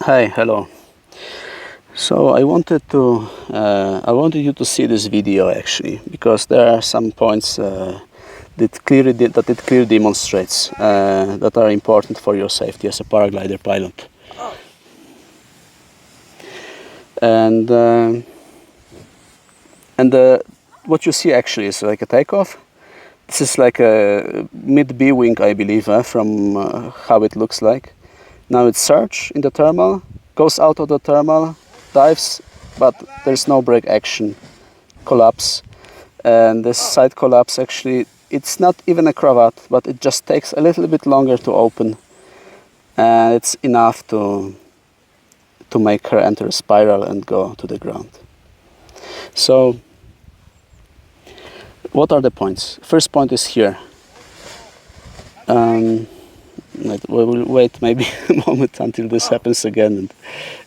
Hi, hello. So I wanted you to see this video actually, because there are some points that it clearly demonstrates that are important for your safety as a paraglider pilot. And what you see actually is like a takeoff. This is like a mid B wing, I believe, from how it looks like. Now it surges in the thermal, goes out of the thermal, dives, but there's no brake action, collapse. And this side collapse actually, it's not even a cravat, but it just takes a little bit longer to open. And it's enough to make her enter a spiral and go to the ground. So, what are the points? First point is here. We will wait maybe a moment until this happens again,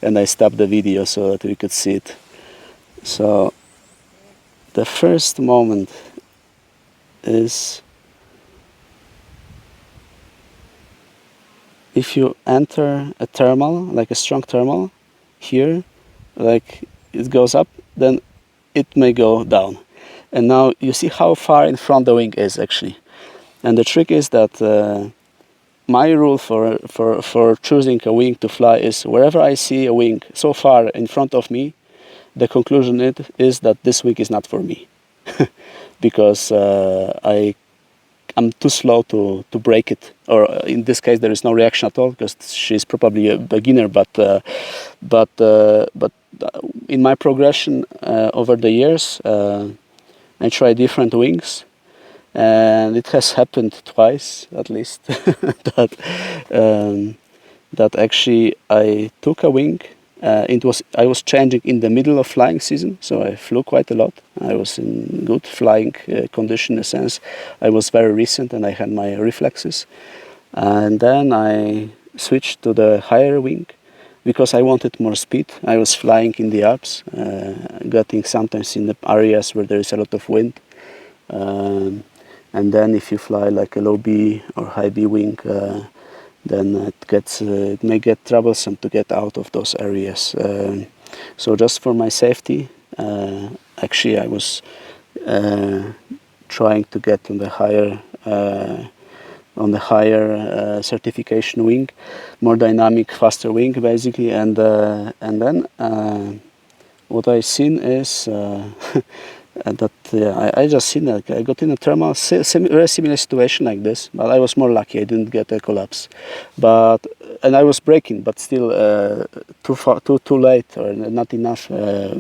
and I stop the video so that we could see it. So the first moment is if you enter a thermal, like a strong thermal, here, like it goes up, then it may go down. And now you see how far in front the wing is actually. And the trick is that my rule for choosing a wing to fly is wherever I see a wing so far in front of me, the conclusion is that this wing is not for me. Because I'm too slow to break it, or in this case there is no reaction at all because she's probably a beginner. But in my progression over the years, I try different wings, and it has happened twice at least that actually I took a wing. I was changing in the middle of flying season, so I flew quite a lot. I was in good flying condition in a sense. I was very recent and I had my reflexes. And then I switched to the higher wing because I wanted more speed. I was flying in the Alps, getting sometimes in the areas where there is a lot of wind. And then if you fly like a low B or high B wing, then it may get troublesome to get out of those areas. So just for my safety, actually I was trying to get on the higher certification wing, more dynamic, faster wing basically. And then what I seen is I just seen that I got in a thermal, very similar situation like this, but I was more lucky. I didn't get a collapse, and I was braking, but still too late, or not enough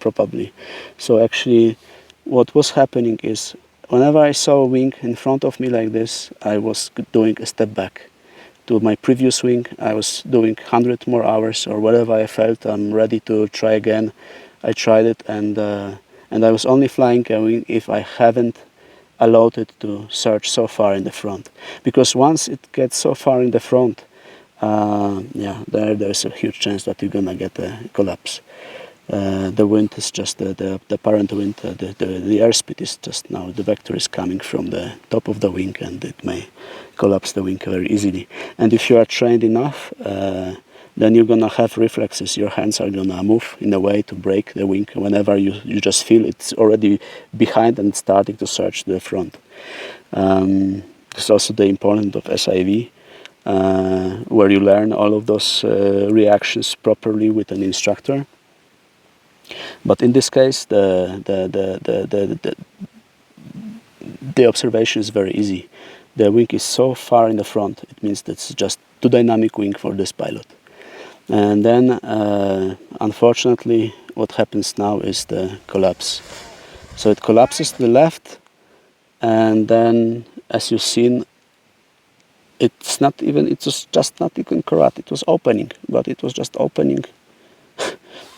probably. So actually, what was happening is whenever I saw a wing in front of me like this, I was doing a step back to my previous wing. I was doing 100 more hours or whatever I felt. I'm ready to try again. I tried it, and I was only flying a wing if I haven't allowed it to surge so far in the front. Because once it gets so far in the front, there's a huge chance that you're gonna get a collapse. The wind is just the parent wind, the airspeed is just now, the vector is coming from the top of the wing, and it may collapse the wing very easily. And if you are trained enough, then you're gonna have reflexes. Your hands are gonna move in a way to break the wing whenever you just feel it's already behind and starting to surge to the front. It's also the importance of SIV, where you learn all of those reactions properly with an instructor. But in this case, the observation is very easy. The wing is so far in the front, it means that it's just too dynamic wing for this pilot. And then, unfortunately, what happens now is the collapse. So it collapses to the left, and then, as you've seen, it was just not even correct. It was opening, but it was just opening,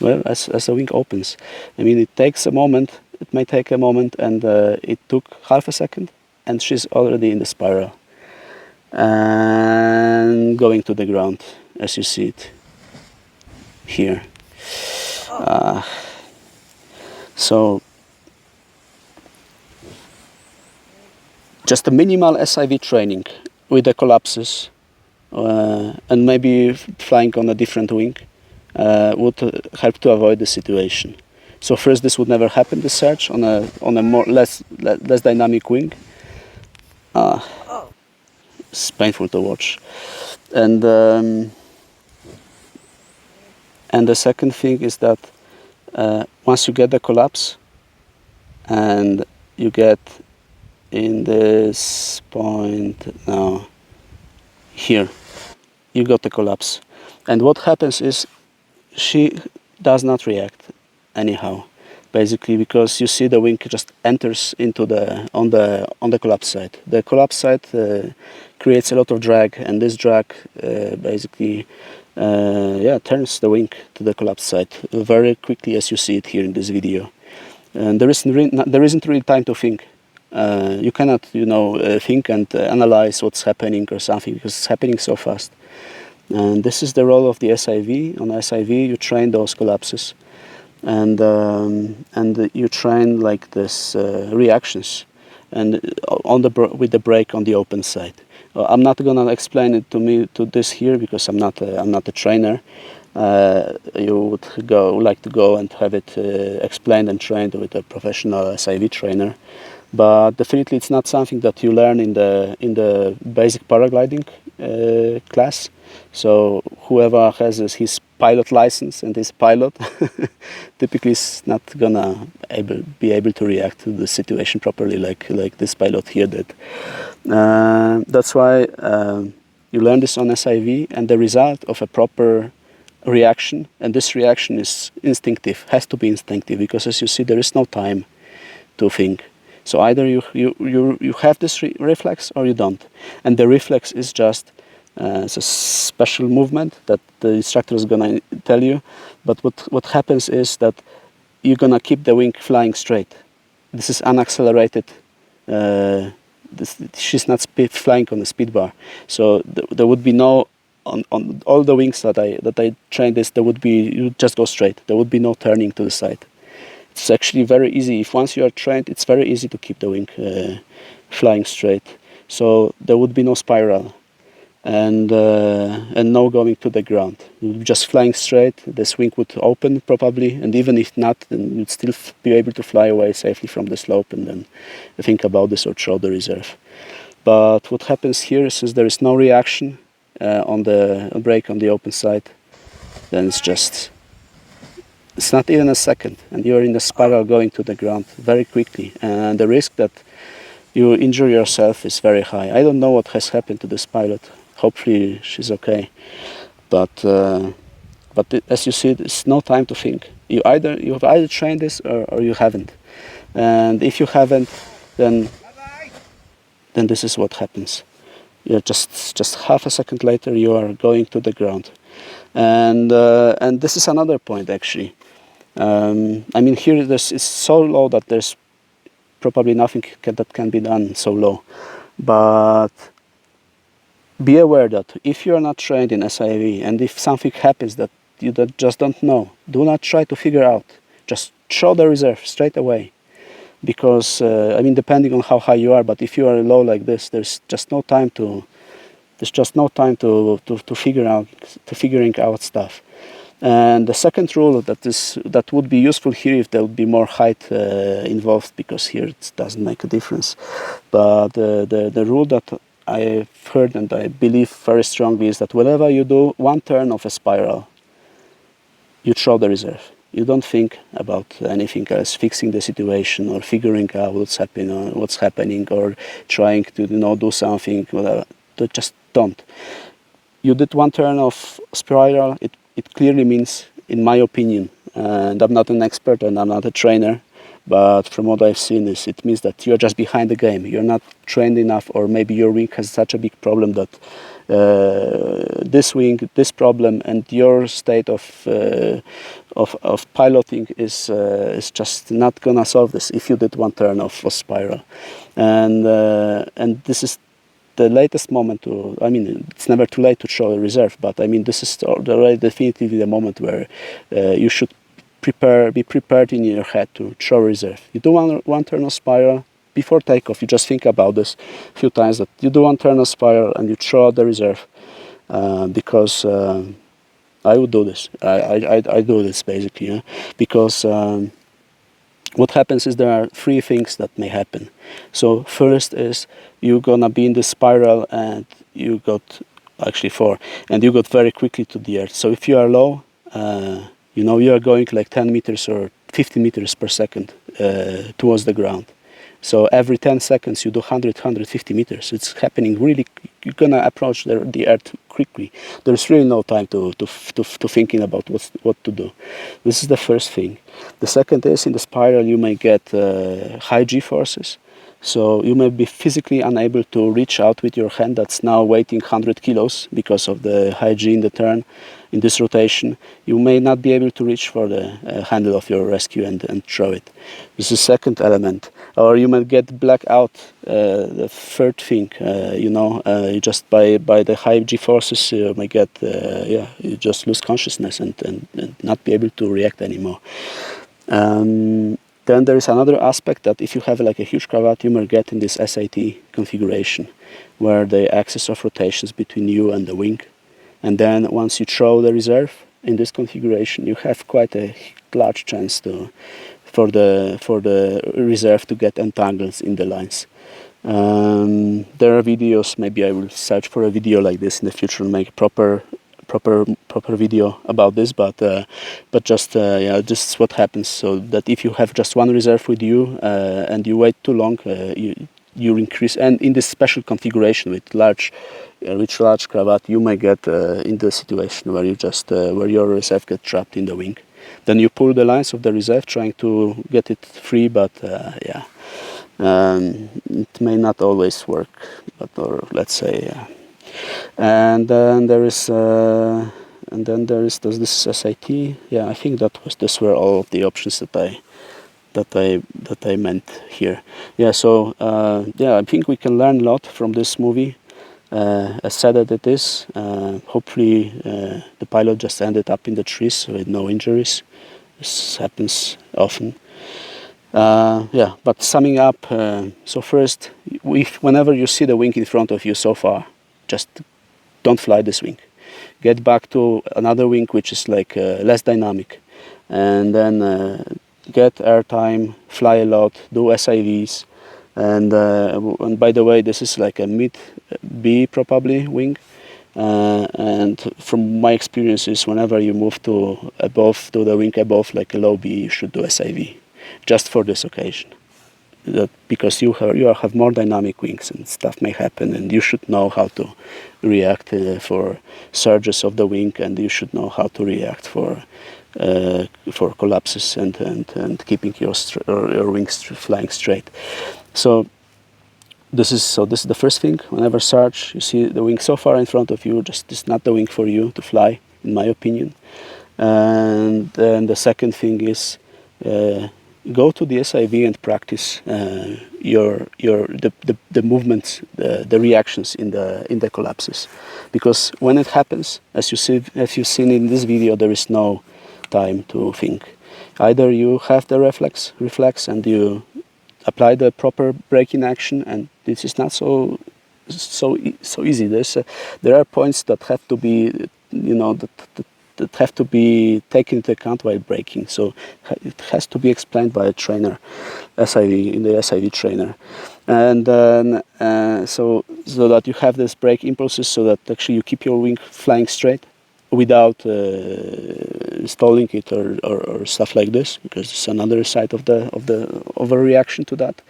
well, as a wing opens. I mean, it takes a moment, it may take a moment, and it took half a second, and she's already in the spiral and going to the ground, as you see it here. So just a minimal SIV training with the collapses, and maybe flying on a different wing would help to avoid the situation. So first, this would never happen, the surge on a more less dynamic wing. It's painful to watch. And the second thing is that once you get the collapse and you get in this point now, here, you got the collapse. And what happens is she does not react anyhow, basically, because you see the wing just enters into on the collapse side. The collapse side creates a lot of drag, and this drag basically turns the wing to the collapse side very quickly, as you see it here in this video. And there isn't really time to think. You cannot, think and analyze what's happening or something, because it's happening so fast. And this is the role of the SIV. On SIV, you train those collapses, and you train like this reactions, and with the brake on the open side. I'm not gonna explain it to this here, because I'm not a trainer. You would like to go and have it explained and trained with a professional SIV trainer. But definitely, it's not something that you learn in the basic paragliding class. So whoever has his pilot license and is pilot typically is not gonna be able to react to the situation properly like this pilot here did. That's why you learn this on SIV, and the result of a proper reaction, and this reaction is instinctive, has to be instinctive, because as you see, there is no time to think. So either you have this reflex or you don't, and the reflex is just it's a special movement that the instructor is gonna tell you. But what happens is that you're gonna keep the wing flying straight. This is unaccelerated. She's not flying on the speed bar, so there would be no on all the wings that I trained this. There would be, you just go straight. There would be no turning to the side. It's actually very easy. If once you are trained, it's very easy to keep the wing flying straight. So there would be no spiral, and no going to the ground. You'd be just flying straight. The wing would open probably, and even if not, then you'd still be able to fly away safely from the slope, and then think about this or throw the reserve. But what happens here, since there is no reaction on the brake on the open side, then it's not even a second, and you're in the spiral going to the ground very quickly, and the risk that you injure yourself is very high. I don't know what has happened to this pilot. Hopefully she's okay, but as you see, there's no time to think. You have either trained this or you haven't, and if you haven't, then this is what happens. You're just half a second later, you are going to the ground, and this is another point actually. I mean, here it's so low that there's probably nothing that can be done so low, but be aware that if you are not trained in SIV, and if something happens that you just don't know, do not try to figure out. Just throw the reserve straight away, because I mean, depending on how high you are, but if you are low like this, there's just no time to figuring out stuff. And the second rule that would be useful here, if there would be more height involved, because here it doesn't make a difference. But the rule that I've heard and I believe very strongly is that whenever you do one turn of a spiral, you throw the reserve. You don't think about anything else, fixing the situation or figuring out what's happening or trying to do something. Whatever. Just don't. You did one turn of spiral. It clearly means, in my opinion, and I'm not an expert and I'm not a trainer, but from what I've seen, it means that you're just behind the game. You're not trained enough, or maybe your wing has such a big problem that this wing, this problem, and your state of piloting is just not gonna solve this if you did one turn of a spiral, and this is the latest moment to, I mean, it's never too late to throw a reserve, but I mean, this is definitively the moment where you should be prepared in your head to throw a reserve. You do one turn of spiral before takeoff. You just think about this a few times, that you do one turn of spiral and you throw out the reserve, because I would do this. I do this basically, yeah? Because what happens is there are three things that may happen. So first is you're gonna be in the spiral and you got actually four, and you got very quickly to the earth. So if you are low, you know, you are going like 10 meters or 50 meters per second towards the ground. So every 10 seconds you do 150 meters. It's happening really, you're gonna approach the earth quickly. There's really no time to thinking about what to do. This is the first thing. The second is in the spiral you may get high G forces. So you may be physically unable to reach out with your hand that's now weighing 100 kilos because of the high G in the turn. In this rotation, you may not be able to reach for the handle of your rescue and throw it. This is the second element. Or you might get black out. The third thing, you know, just by the high G forces, you may get, you just lose consciousness and not be able to react anymore. Then there is another aspect that if you have like a huge cravat, you may get in this SIT configuration, where the axis of rotations between you and the wing. And then once you throw the reserve in this configuration, you have quite a large chance for the reserve to get entangled in the lines. There are videos. Maybe I will search for a video like this in the future and make a proper video about this. But just yeah, this is what happens. So that if you have just one reserve with you and you wait too long, you increase. And in this special configuration with large cravat, you may get in the situation where you just where your reserve gets trapped in the wing. Then you pull the lines of the reserve, trying to get it free, but yeah, it may not always work. But or let's say, and then there is this SIT. Yeah, I think these were all of the options that I meant here. Yeah, so yeah, I think we can learn a lot from this movie. As sad as it is, hopefully the pilot just ended up in the trees with no injuries. This happens often. Yeah, but summing up, so first, whenever you see the wing in front of you so far, just don't fly this wing. Get back to another wing which is like less dynamic, and then get airtime, fly a lot, do SIVs. And by the way, this is like a mid B probably wing, and from my experiences, whenever you move to the wing above like a low B, you should do SIV, just for this occasion. Because you have more dynamic wings and stuff may happen, and you should know how to react for surges of the wing, and you should know how to react for collapses and keeping your wings flying straight. So this is the first thing. Whenever surge, you see the wing so far in front of you, it's not the wing for you to fly, in my opinion. And then the second thing is go to the SIV and practice the movements, the reactions in the collapses, because when it happens, as you've seen in this video, there is no time to think. Either you have the reflex and you apply the proper braking action, and this is not so easy. There are points that have to be, you know, that have to be taken into account while braking. So it has to be explained by a trainer, in the SIV trainer, and then so that you have this brake impulses, so that actually you keep your wing flying straight without stalling it or stuff like this, because it's another side of the overreaction to that.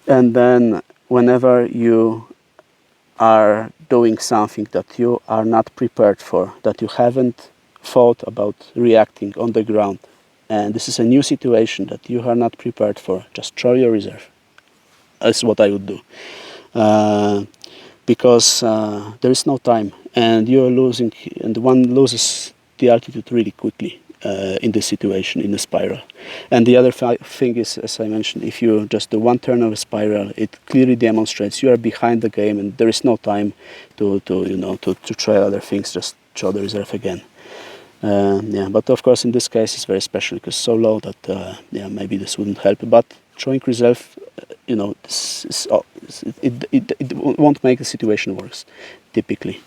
And then whenever you are doing something that you are not prepared for, that you haven't thought about reacting on the ground, and this is a new situation that you are not prepared for, just throw your reserve. That's what I would do, because there is no time, and you're losing, and one loses the altitude really quickly in this situation, in the spiral. And the other thing is, as I mentioned, if you just do one turn of a spiral, it clearly demonstrates you are behind the game, and there is no time to try other things. Just throw the reserve again. Yeah, but of course in this case it's very special because it's so low that yeah, maybe this wouldn't help. But throwing reserve, you know, it won't make the situation worse, typically.